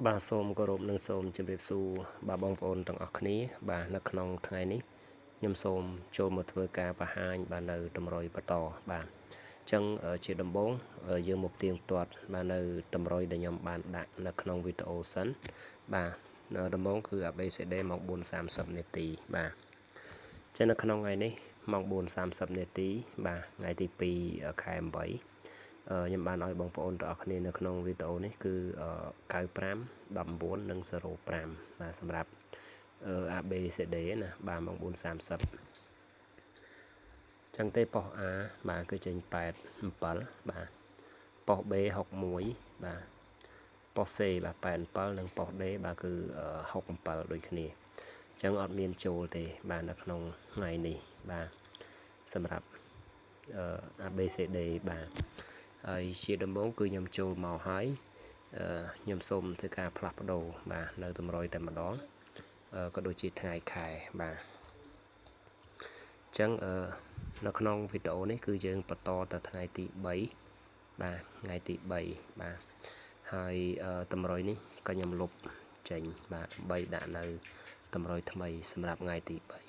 បាទសូមគោរពនិងសូមជម្រាបសួរបាទបងប្អូនទាំងអស់គ្នាបាទនៅក្នុងថ្ងៃនេះខ្ញុំសូមចូលមកធ្វើការបង្ហាញបាទនៅតម្រុយបន្តបាទអញ្ចឹងជាដំបូងយើងមកផ្ទៀងផ្ទាត់បាទនៅតម្រុយដែលខ្ញុំបានដាក់នៅក្នុងវីដេអូសិនបាទដំបូងគឺ ABCD ម៉ោង 4:30 នាទីបាទអញ្ចឹងនៅក្នុងថ្ងៃនេះម៉ោង 4:30 នាទីបាទថ្ងៃទី 2 ខែ 8ខ្ញុំបានឲ្យបងប្អូនទាំងអស់គ្នានៅក្នុងវីដេអូនេះគឺ95 19និង05បាទសម្រាប់ABCD ណាបាទម៉ោង 4:30 ចឹងទេប៉ុស A បាទគឺចេញ8 7បាទប៉ុស B 61បាទប៉ុស C បាទ8 7និងប៉ុស D បាទគឺ67ដូចគ្នាចឹងអត់មានចូលទេបាទនៅក្នុងថ្ងៃនេះបាទសម្រាប់ABCD បាទហើយជាដំបូងគឺខ្ញុំចូលមកហើយខ្ញុំសូមធ្វើការផ្លាស់ប្ដូរបាទនៅតម្រុយតែម្ដងក៏ដូចជាថ្ងៃខែបាទអញ្ចឹងនៅក្នុងវីដេអូនេះគឺយើងបន្តទៅថ្ងៃទី3បាទថ្ងៃទី3បាទហើយតម្រុយនេះក៏ខ្ញុំលុបចេញបាទ3ដាក់នៅតម្រុយថ្មីសម្រាប់ថ្ងៃទី3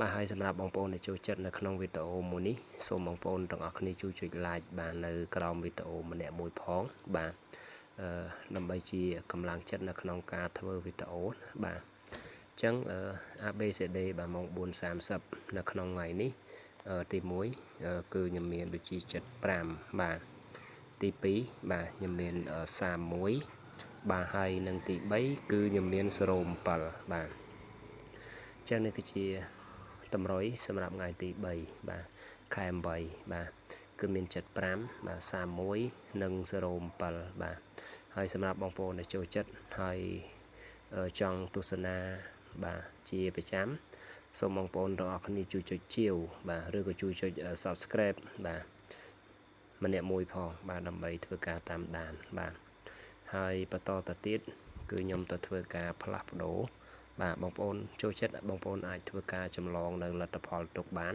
បាទហើយសម្រាប់បងប្អូនដែលចូលចិត្តនៅក្នុងវីដេអូមួយនេះសូមបងប្អូនទាំងអស់គ្នាជួយចុច like បាទនៅក្រោមវីដេអូម្នាក់មួយផងបាទដើម្បីជាកម្លាំងចិត្តនៅក្នុងការធ្វើវីដេអូបាទអញ្ចឹងABCD បាទម៉ោង 4:30 នៅក្នុងថ្ងៃនេះទី1គឺខ្ញុំមានដូចជា75បាទទី2បាទខ្ញុំមាន31បាទហើយនិងទី3គឺខ្ញុំមាន07បាទអញ្ចឹងនេះគឺជាតម្រុយសម្រាប់ថ្ងៃទី3បាទខែ8បាទគឺមាន75បាទ31និង07បាទហើយសម្រាប់បងប្អូនដែលចូលចិត្តហើយចង់ទស្សនាបាទជាប្រចាំសូមបងប្អូនទាំងអស់គ្នាជួយចុចជាវបាទឬក៏ជួយចុច Subscribe បាទម្នាក់មួយផងបាទដើម្បីធ្វើការតាមដានបាទហើយបន្តទៅទៀតគឺខ្ញុំទៅធ្វើការផ្លាស់ប្ដូរបាទបងប្អូនចូលចិត្តបងប្អូនអាចធ្វើការចម្លងនៅលទ្ធផលទុកបាន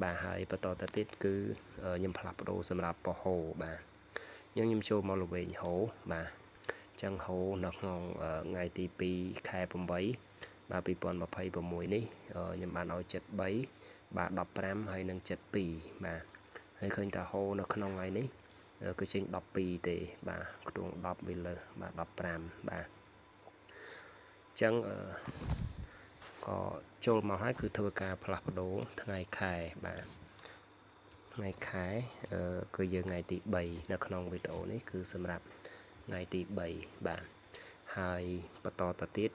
បាទហើយបន្តទៅទៀតគឺខ្ញុំផ្លាស់ប្ដូរសម្រាប់ពហោបាទខ្ញុំចូលមកល្វែងហោបាទចឹងហោនៅក្នុងថ្ងៃទី2ខែ8បាទ2026នេះខ្ញុំបានឲ្យ73បាទ15ហើយនិង72បាទហើយឃើញថាហោនៅក្នុងថ្ងៃនេះគឺចេញ12ទេបាទខ្ទង់10វាលើសបាទ15បាទអញ្ចឹងក៏ចូលមកហើយគឺធ្វើការផ្លាស់ប្ដូរថ្ងៃខែបាទថ្ងៃខែគឺយើងថ្ងៃទី3នៅក្នុងវីដេអូនេះគឺសម្រាប់ថ្ងៃទី3បាទហើយបន្តទៅទៀត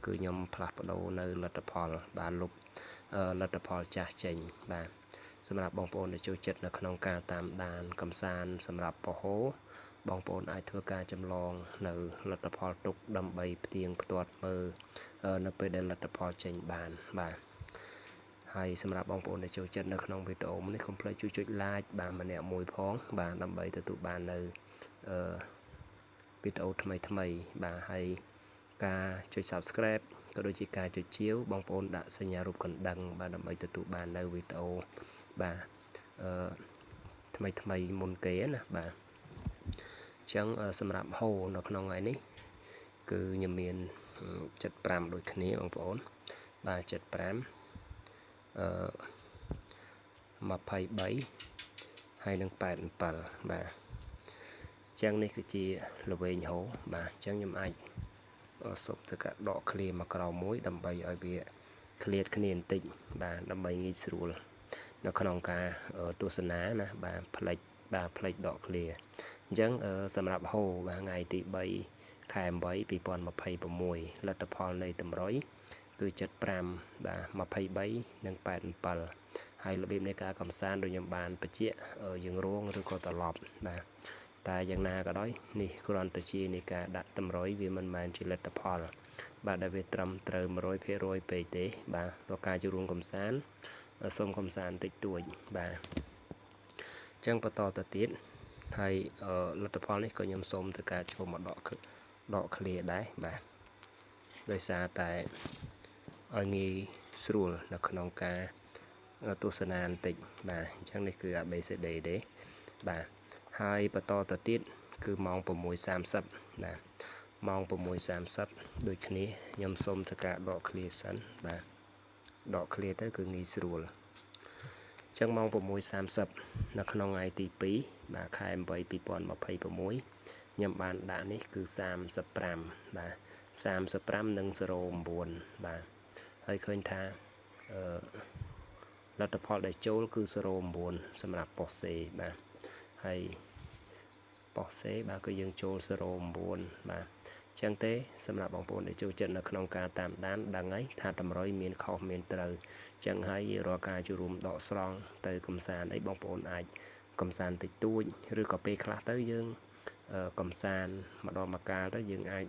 គឺខ្ញុំផ្លាស់ប្ដូរនៅលទ្ធផលបាទលុបលទ្ធផលចាស់ចេញបាទសម្រាប់បងប្អូនដែលចូលចិត្តនៅក្នុងការតាមដានកំសាន្តសម្រាប់ពហោបងប្អូនអាចធ្វើការចម្លងនៅលទ្ធផលទុកដើម្បីផ្ទៀងផ្ទាត់មើលនៅពេលដែលលទ្ធផលចេញបានបាទហើយសម្រាប់បងប្អូនដែលចូលចិត្តនៅក្នុងវីដេអូនេះកុំភ្លេចជួយចុច like បាទម្នាក់មួយផងបាទដើម្បីទទួលបាននៅវីដេអូថ្មីបាទហើយការចុច Subscribe ក៏ដូចជាការចុចជាវបងប្អូនដាក់សញ្ញារូបកណ្ដឹងបាទដើម្បីទទួលបាននៅវីដេអូបាទថ្មីមុនគេណាបាទអញ្ចឹងសម្រាប់ហូនៅក្នុងថ្ងៃនេះគឺខ្ញុំមាន75ដូចគ្នាបងប្អូនបាទ7523ហើយនឹង87បាទអញ្ចឹងនេះគឺជាល្វែងហូបាទអញ្ចឹងខ្ញុំអាចសុំទៅកាដកឃ្លាមកក្រោមមួយដើម្បីឲ្យវាឃ្លាតគ្នាបន្តិចបាទដើម្បីងាយស្រួលនៅក្នុងការទស្សនាណាបាទផ្លេចដកឃ្លាអញ្ចឹងសម្រាប់ហូបាទថ្ងៃទី3ខែ8 2026លទ្ធផលនៃតម្រុយគឺ75បាទ23និង87ហើយរបៀបនៃការកំសាន្តដូចខ្ញុំបានបញ្ជាក់យើងរងឬក៏ត្រឡប់បាទតែយ៉ាងណាក៏ដោយនេះគ្រាន់តែជានៃការដាក់តម្រុយវាមិនមែនជាលទ្ធផលបាទដែលវាត្រឹមត្រូវ 100% ពេកទេបាទព្រោះការចូលរួមកំសាន្តសូមកំសាន្តតិចតួចបាទអញ្ចឹងបន្តទៅទៀតហើយលទ្ធផលនេះក៏ខ្ញុំសូមធ្វើការចូលមកដកឃ្លាដែរបាទដោយសារតែឲ្យងាយស្រួលនៅក្នុងការទស្សនាបន្តិចបាទអញ្ចឹងនេះគឺ ABCD ទេបាទហើយបន្តទៅទៀតគឺម៉ោង 6:30 ណា ម៉ោង 6:30 ដូចគ្នាខ្ញុំសូមធ្វើការដកឃ្លាសិនបាទដកឃ្លាទៅគឺងាយស្រួលអញ្ចឹងម៉ោង 6:30 នៅក្នុងថ្ងៃទី2បាទខែ 8 2026ខ្ញុំបានដាក់នេះគឺ35បាទ35និង09បាទហើយឃើញថាលទ្ធផលដែលចូលគឺ09សម្រាប់ប៉ុសសេបាទហើយប៉ុសសេបាទគឺយើងចូល09បាទអញ្ចឹងទេសម្រាប់បងប្អូនដែលចូលចិត្តនៅក្នុងការតាមដានដឹងហើយថាតម្រុយមានខុសមានត្រូវអញ្ចឹងហើយរាល់ការចូលរួមដកស្រង់ទៅកំសាន្តអីបងប្អូនអាចកំសាន្តតិចតួចឬក៏ពេលខ្លះទៅយើងកំសាន្តម្ដងម្កាលទៅយើងអាច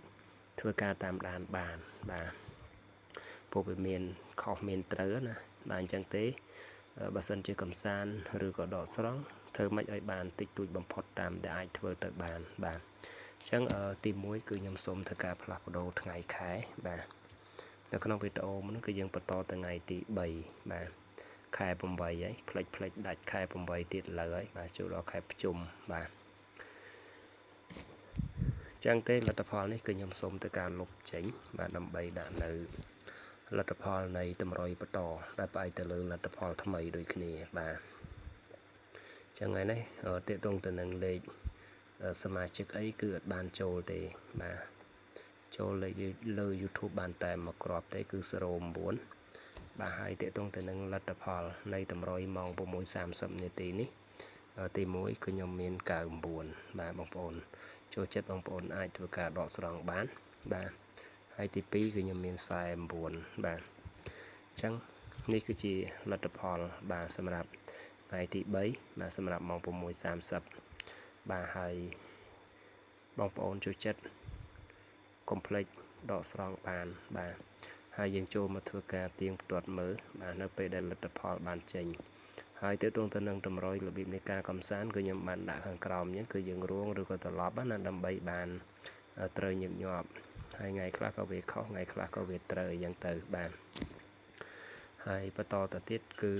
ធ្វើការតាមដានបានបាទពួកវាមានខុសមានត្រូវណាបាទអញ្ចឹងទេបើសិនជាកំសាន្តឬក៏ដកស្រង់ធ្វើម៉េចឲ្យបានតិចតួចបំផុតតាមដែលអាចធ្វើទៅបានបាទអញ្ចឹងទី1គឺខ្ញុំសូមធ្វើការផ្លាស់ប្ដូរថ្ងៃខែបាទនៅក្នុងវីដេអូនេះគឺយើងបន្តទៅថ្ងៃទី3បាទខែ8ហើយផ្លេចដាច់ខែ8ទៀតលើហើយបាទចូលដល់ខែភ្ជុំបាទអញ្ចឹងទេលទ្ធផលនេះគឺខ្ញុំសូមទៅការលុបចេញបាទដើម្បីដាក់នៅលទ្ធផលនៃតម្រុយបន្តដែលផ្អែកទៅលើលទ្ធផលថ្មីដូចគ្នាបាទអញ្ចឹងហើយនេះតេតងទៅនឹងលេខសមាជិកអីគឺអត់បានចូលទេបាទចូលលេខលើ YouTube បានតែមួយគ្រាប់ទេគឺ09បាទហើយតេតងទៅនឹងលទ្ធផលនៃតម្រុយម៉ោង 6:30 នាទីនេះទី1គឺខ្ញុំមាន99បាទបងប្អូនចូលចិត្តបងប្អូនអាចធ្វើការដកស្រង់បានបាទហើយទី2គឺខ្ញុំមាន49បាទអញ្ចឹងនេះគឺជាលទ្ធផលបាទសម្រាប់ថ្ងៃទី3បាទសម្រាប់ម៉ោង 6:30 បាទហើយបងប្អូនចូលចិត្តកុំភ្លេចដកស្រង់បានបាទហើយយើងចូលមកធ្វើការទៀងផ្ទាត់មើលបាទនៅពេលដែលលទ្ធផលបានចេញហើយទៅទៅនឹងតម្រុយរបៀបនៃការកំសាន្តគឺខ្ញុំបានដាក់ខាងក្រោមនេះគឺយើងរួងឬក៏ត្រឡប់ណាដើម្បីបានត្រូវញឹកញាប់ហើយថ្ងៃខ្លះក៏វាខុសថ្ងៃខ្លះក៏វាត្រូវអញ្ចឹងទៅបាទហើយបន្តទៅទៀតគឺ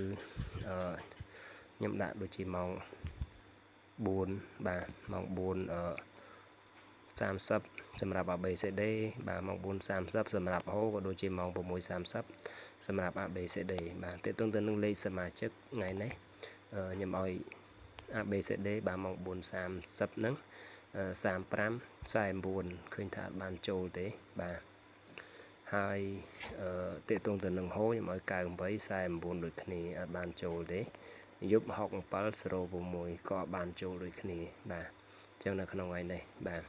ខ្ញុំដាក់ដូចជាម៉ោង4បាទម៉ោង4:30សម្រាប់ ABCD បាទម៉ោង4:30សម្រាប់ហូក៏ដូចជាម៉ោង6:30សម្រាប់ ABCD បាទតើតើទៅនឹងលេខសមាជិកថ្ងៃនេះខ្ញុំឲ្យ ABCD បាទម៉ោង4:30ហ្នឹង35 49ឃើញថាបានចូលទេបាទហើយតេតងទៅនឹងហូខ្ញុំឲ្យ98 49ដូចគ្នាអត់បានចូលទេយប់6706ក៏បានចូលដូចគ្នាបាទអញ្ចឹងនៅក្នុងថ្ងៃនេះបាទអ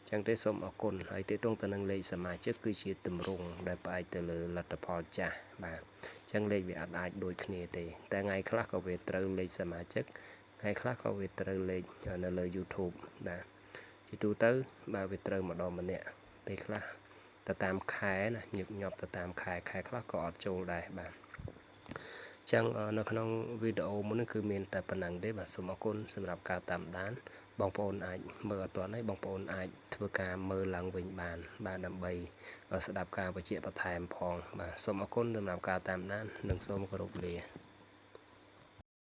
ញ្ចឹងទេសូមអរគុណហើយតេតងទៅនឹងលេខសមាជិកគឺជាទម្រង់ដែលផ្អែកទៅលើលទ្ធផលចាស់បាទអញ្ចឹងលេខវាអាចដូចគ្នាទេតែថ្ងៃខ្លះក៏វាត្រូវលេខសមាជិកថ្ងៃខ្លះក៏វាត្រូវលេខនៅលើ YouTube បាទជាទូទៅបាទវាត្រូវម្ដងម្នាក់ពេលខ្លះទៅតាមខែណាញឹកញាប់ទៅតាមខែខ្លះក៏អត់ចូលដែរបាទអញ្ចឹងនៅក្នុងវីដេអូមួយនេះគឺមានតែប៉ុណ្ណឹងទេបាទសូមអរគុណសម្រាប់ការតាមដានបងប្អូនអាចមើលអត់ទាន់ហើយបងប្អូនអាចធ្វើការមើលឡើងវិញបានដើម្បីស្ដាប់ការបញ្ជាក់បន្ថែមផងបាទសូមអរគុណសម្រាប់ការតាមដាននិងសូមគោរពលា